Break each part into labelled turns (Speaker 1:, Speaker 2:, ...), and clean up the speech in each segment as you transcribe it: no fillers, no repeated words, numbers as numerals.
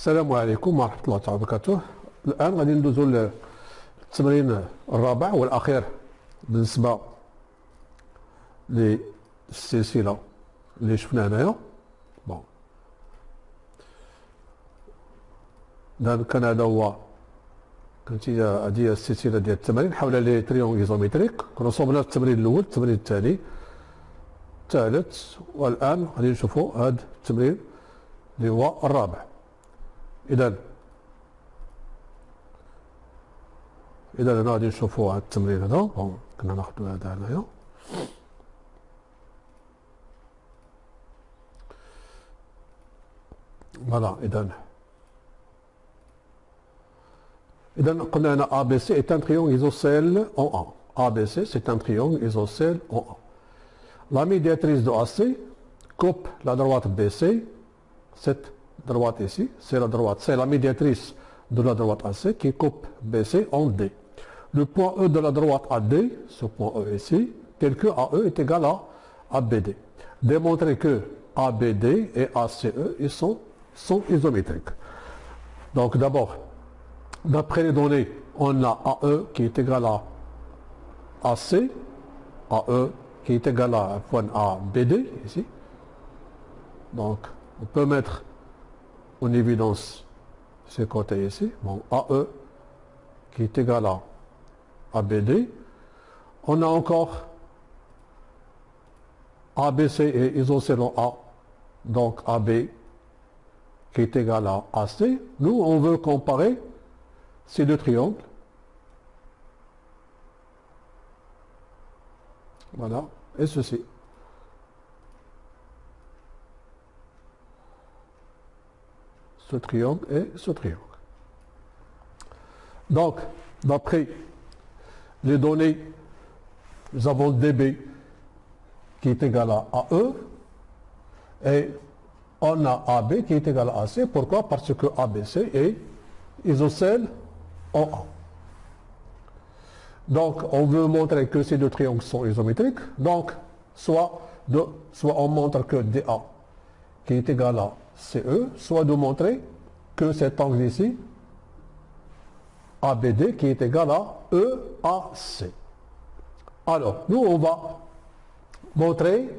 Speaker 1: السلام عليكم ورحمة الله تعالى وبركاته. الآن غادي ندوزو للتمرين الرابع والأخير بالنسبة للسلسلة اللي شفنا هنايا. بون كان هذا هو كانت هذه السلسلة ديال التمارين حول لي تريونغ ايزوميتريك. كنا صوبنا التمرين الأول، التمرين الثاني، الثالث، والآن غادي نشوفوا هذا التمرين اللي هو الرابع. إذا هنا غادي نشوفوا هذا التمرين هذا. بون كنا ناخذوا هذا هنايا. فوالا إذا قلنا هنا ABC est un triangle isocèle en A. ABC c'est un triangle isocèle en A. La médiatrice de AC coupe la droite BC, cette droite ici, c'est la droite, c'est la médiatrice de la droite AC qui coupe BC en D. Le point E de la droite AD, ce point E ici, tel que AE est égal à ABD. Démontrer que ABD et ACE ils sont isométriques. Donc d'abord, d'après les données, on a AE qui est égal à AC, AE qui est égal à ABD ici. Donc on peut mettre en évidence ce côté ici. Bon, AE qui est égal à ABD. On a encore ABC et isocèle en A, donc AB qui est égal à AC. Nous, on veut comparer ces deux triangles. Voilà, et ceci. Ce triangle et ce triangle. Donc, d'après les données, nous avons DB qui est égal à AE et on a AB qui est égal à AC. Pourquoi? Parce que ABC est isocèle en A. Donc, on veut montrer que ces deux triangles sont isométriques. Donc, soit on montre que DA qui est égal à CE, soit de montrer que cet angle ici, ABD, qui est égal à EAC. Alors, nous, on va montrer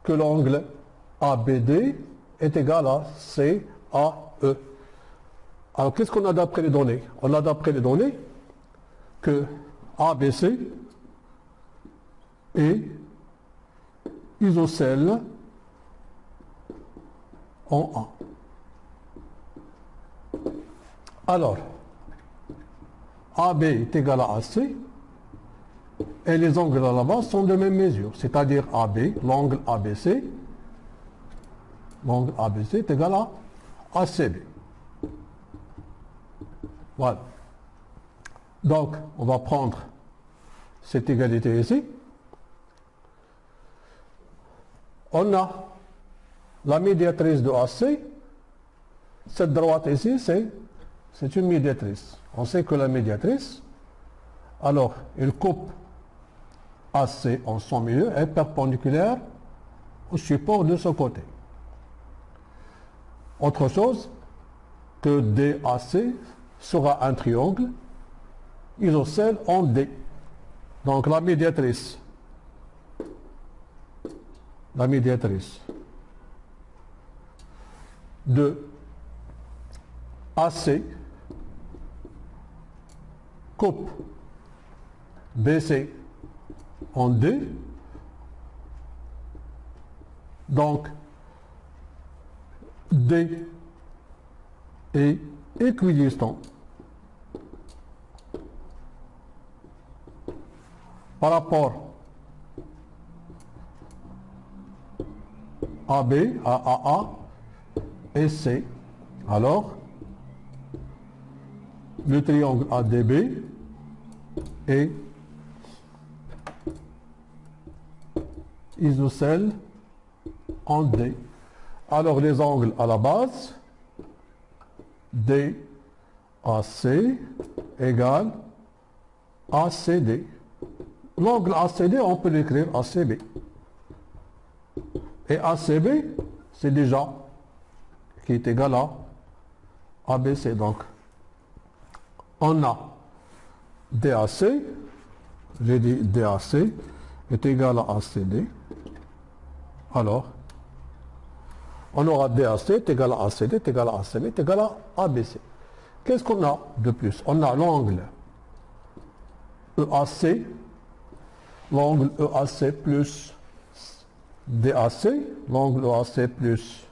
Speaker 1: que l'angle ABD est égal à CAE. Alors, qu'est-ce qu'on a d'après les données? On a d'après les données que ABC est isocèle en A. Alors, AB est égal à AC et les angles à la base sont de même mesure, c'est-à-dire AB, l'angle ABC est égal à ACB. Voilà. Donc, on va prendre cette égalité ici. On a la médiatrice de AC. Cette droite ici, c'est une médiatrice. On sait que la médiatrice, alors, elle coupe AC en son milieu, est perpendiculaire au support de ce côté. Autre chose, que DAC sera un triangle isocèle en D. Donc la médiatrice de AC coupe BC en D. Donc D est équidistant par rapport AB à AA et C. Alors, le triangle ADB est isocèle en D. Alors, les angles à la base, DAC égale ACD. L'angle ACD, on peut l'écrire ACB. Et ACB, c'est déjà qui est égal à ABC. Donc, on a DAC, j'ai dit DAC est égal à ACD. Alors, on aura DAC est égal à ACD est égal à ACB est égal à ABC. Qu'est-ce qu'on a de plus? On a l'angle EAC, l'angle EAC plus DAC, l'angle EAC plus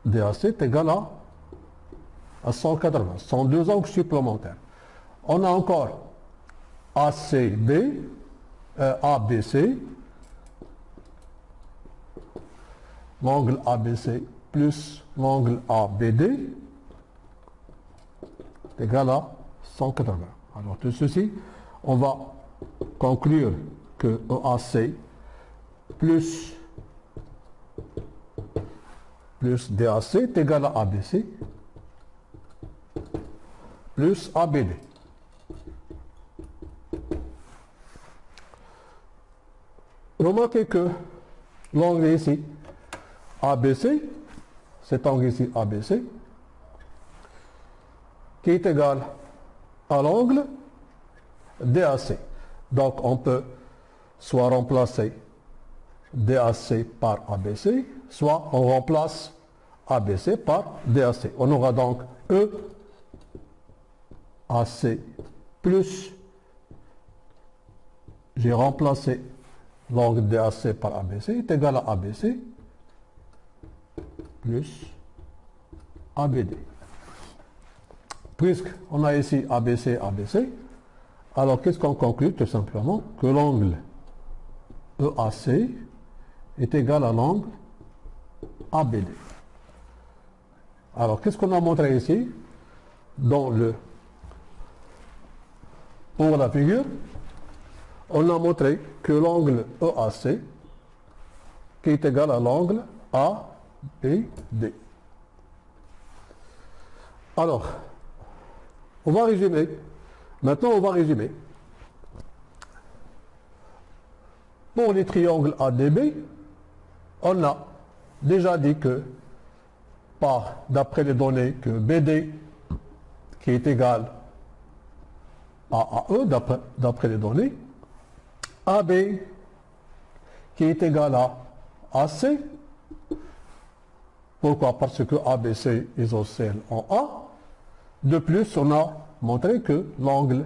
Speaker 1: DAC est égal à 180. Ce sont deux angles supplémentaires. On a encore ACB, ABC, l'angle ABC plus l'angle ABD est égal à 180. Alors de ceci, on va conclure que EAC plus DAC est égal à ABC plus ABD. Remarquez que l'angle ici, ABC, cet angle ici, ABC, qui est égal à l'angle DAC. Donc on peut soit remplacer DAC par ABC, soit on remplace ABC par DAC. On aura donc EAC plus, j'ai remplacé l'angle DAC par ABC, est égal à ABC plus ABD. Puisqu'on a ici ABC, ABC, alors qu'est-ce qu'on conclut? Tout simplement que l'angle EAC est égal à l'angle ABD. Alors qu'est-ce qu'on a montré ici? Pour la figure, on a montré que l'angle EAC qui est égal à l'angle ABD. Alors, on va résumer. Maintenant, on va résumer. Pour les triangles ADB, on a déjà dit que, d'après les données, que BD qui est égal à AE, d'après les données, AB qui est égal à AC. Pourquoi? Parce que ABC isocèle en A. De plus, on a montré que l'angle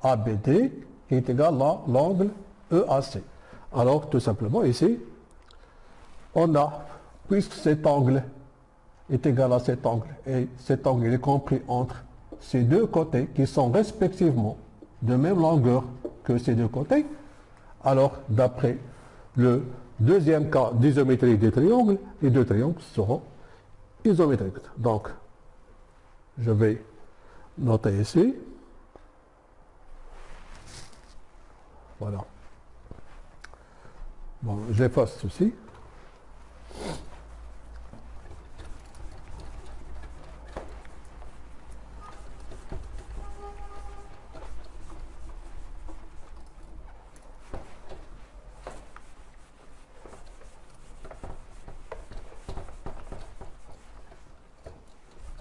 Speaker 1: ABD est égal à l'angle EAC. Alors, tout simplement, ici, on a, puisque cet angle est égal à cet angle, et cet angle est compris entre ces deux côtés qui sont respectivement de même longueur que ces deux côtés, alors, d'après le deuxième cas d'isométrie des triangles, les deux triangles seront isométriques. Donc, je vais noter ici. Voilà. Bon, j'efface ceci.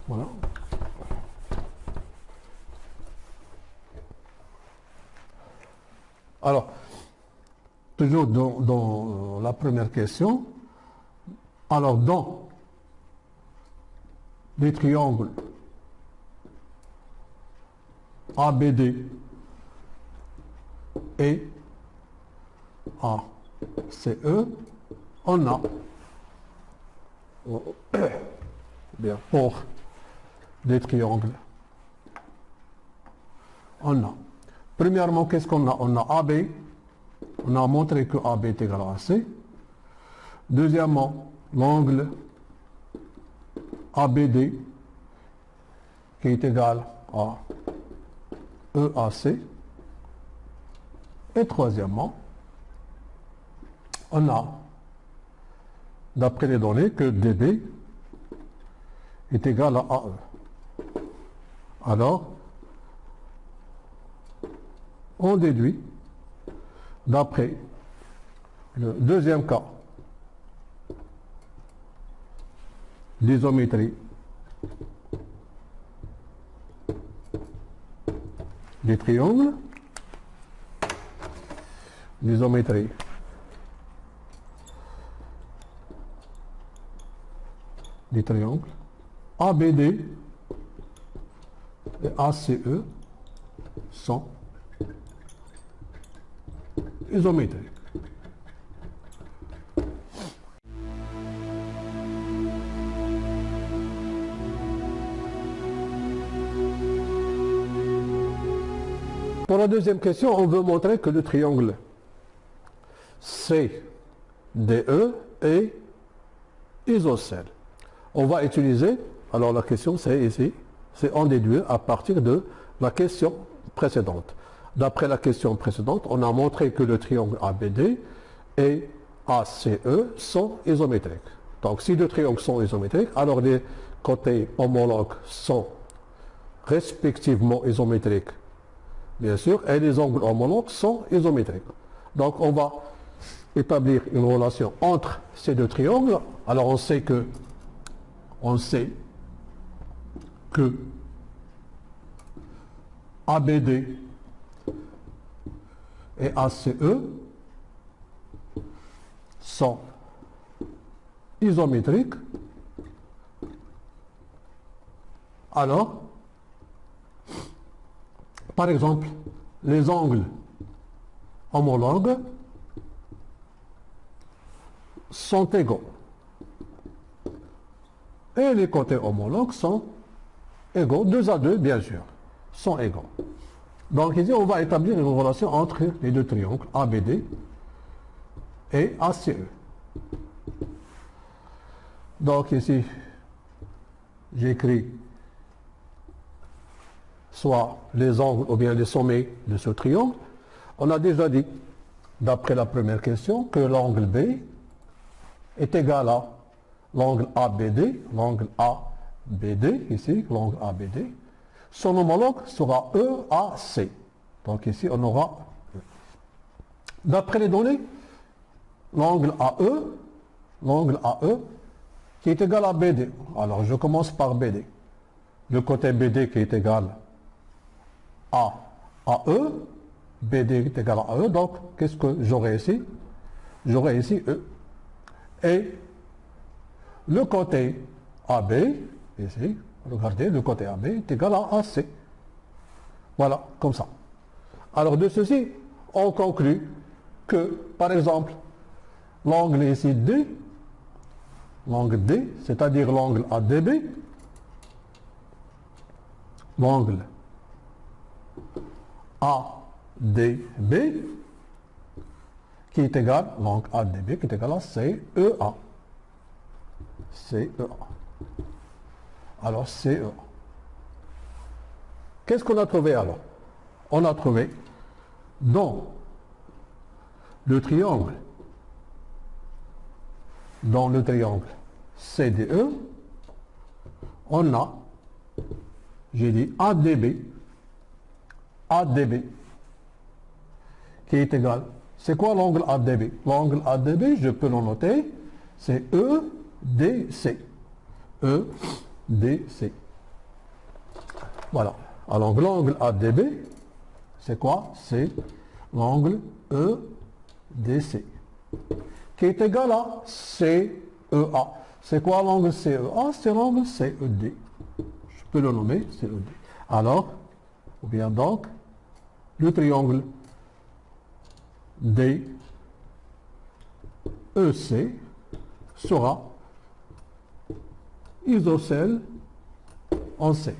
Speaker 1: Voilà. Alors, toujours dans la première question, alors dans les triangles ABD et ACE, on a, bien, pour des triangles, on a, premièrement, qu'est-ce qu'on a? On a AB, on a montré que AB est égal à AC. Deuxièmement, l'angle ABD qui est égal à EAC. Et troisièmement, on a, d'après les données, que DB est égal à AE. Alors, on déduit, d'après le deuxième cas d'isométrie des triangles d'isométrie des triangles ABD et ACE sont isométriques. Pour la deuxième question, on veut montrer que le triangle CDE est isocèle. On va utiliser, alors la question c'est ici, c'est en déduire à partir de la question précédente. D'après la question précédente, on a montré que le triangle ABD et ACE sont isométriques. Donc si deux triangles sont isométriques, alors les côtés homologues sont respectivement isométriques, bien sûr, et les angles homologues sont isométriques. Donc on va établir une relation entre ces deux triangles. Alors on sait que ABD et ACE sont isométriques. Alors, par exemple, les angles homologues sont égaux. Et les côtés homologues sont égaux, 2 à 2 bien sûr, sont égaux. Donc ici on va établir une relation entre les deux triangles ABD et ACE. Donc ici j'écris soit les angles ou bien les sommets de ce triangle. On a déjà dit, d'après la première question, que l'angle B est égal à l'angle ABD, ici, l'angle ABD. Son homologue sera EAC. Donc ici, on aura, d'après les données, l'angle AE, qui est égal à BD. Alors, je commence par BD. Le côté BD qui est égal à AE, BD est égal à AE, donc qu'est-ce que j'aurai ici? J'aurai ici E. Et le côté AB, ici, regardez, le côté AB est égal à AC. Voilà, comme ça. Alors de ceci, on conclut que, par exemple, l'angle ici D, l'angle D, c'est-à-dire l'angle ADB, l'angle ADB, qui est égal, l'angle ADB qui est égal à CEA. CEA. Alors CEA. Qu'est-ce qu'on a trouvé alors? On a trouvé dans le triangle CDE, on a, j'ai dit ADB, qui est égal. C'est quoi l'angle ADB? L'angle ADB, je peux le noter, c'est EDC. EDC. Voilà. Alors l'angle ADB, c'est quoi? C'est l'angle EDC, qui est égal à CEA. C'est quoi l'angle CEA? C'est l'angle CED. Je peux le nommer CED. Alors, ou bien donc, le triangle DEC sera isocèle en C.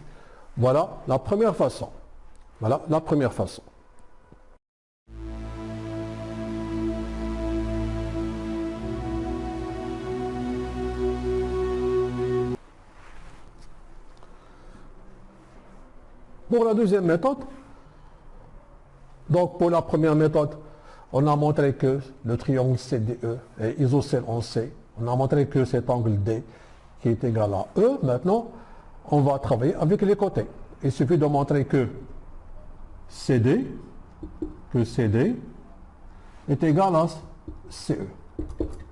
Speaker 1: Voilà la première façon. Voilà la première façon. Pour la deuxième méthode, donc pour la première méthode, on a montré que le triangle CDE est isocèle en C. On a montré que cet angle D qui est égal à E. Maintenant, on va travailler avec les côtés. Il suffit de montrer que CD est égal à CE.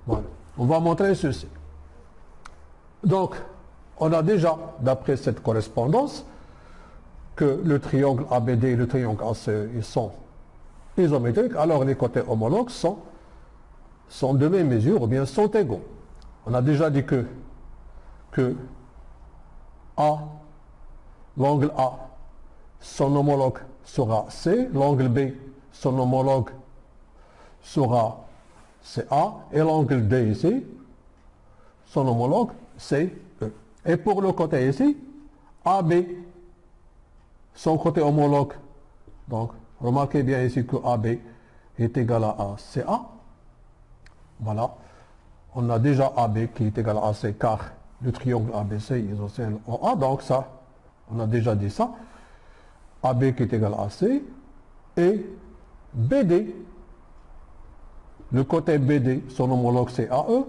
Speaker 1: Voilà. On va montrer ceci. Donc, on a déjà, d'après cette correspondance, que le triangle ABD et le triangle AC ils sont isométriques, alors les côtés homologues sont de même mesure ou bien sont égaux. On a déjà dit que l'angle A, son homologue sera C, l'angle B, son homologue sera CA, et l'angle D ici, son homologue CE. Et pour le côté ici, AB, son côté homologue, donc remarquez bien ici que AB est égal à CA. Voilà, on a déjà AB qui est égal à AC car le triangle ABC est isocèle en A, donc ça, on a déjà dit ça. AB qui est égal à AC et BD, le côté BD, son homologue c'est AE,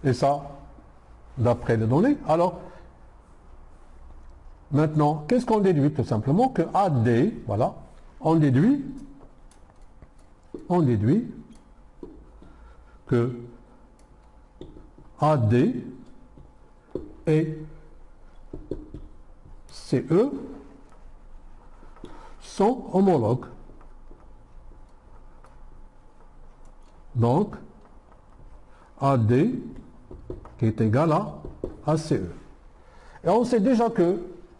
Speaker 1: et ça, d'après les données. Alors, maintenant, qu'est-ce qu'on déduit? Tout simplement que AD, voilà, on déduit que AD et CE sont homologues. Donc, AD qui est égal à CE. Et on sait déjà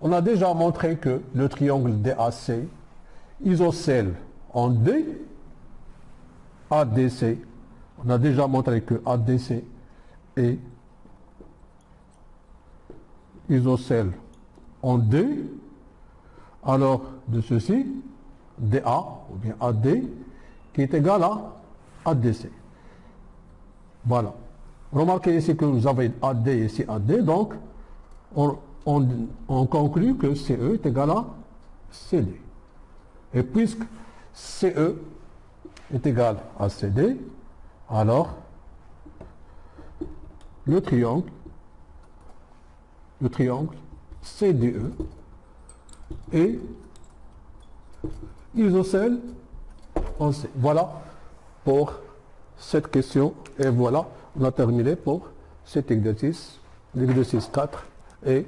Speaker 1: on a déjà montré que le triangle DAC isocèle en D, ADC, on a déjà montré que ADC est isocèle en D, alors de ceci, DA ou bien AD qui est égal à ADC. Voilà. Remarquez ici que vous avez AD ici AD, donc on conclut que CE est égal à CD. Et puisque CE est égal à CD, alors le triangle CDE est isocèle en C. Voilà pour cette question, et voilà, on a terminé pour cet exercice, l'exercice 4, et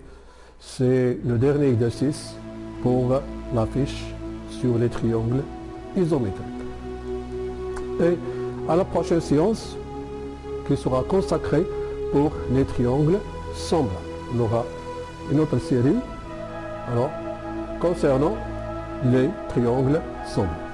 Speaker 1: c'est le dernier exercice pour la fiche sur les triangles isométriques. Et à la prochaine séance qui sera consacrée pour les triangles semblables. On aura une autre série alors, concernant les triangles semblables.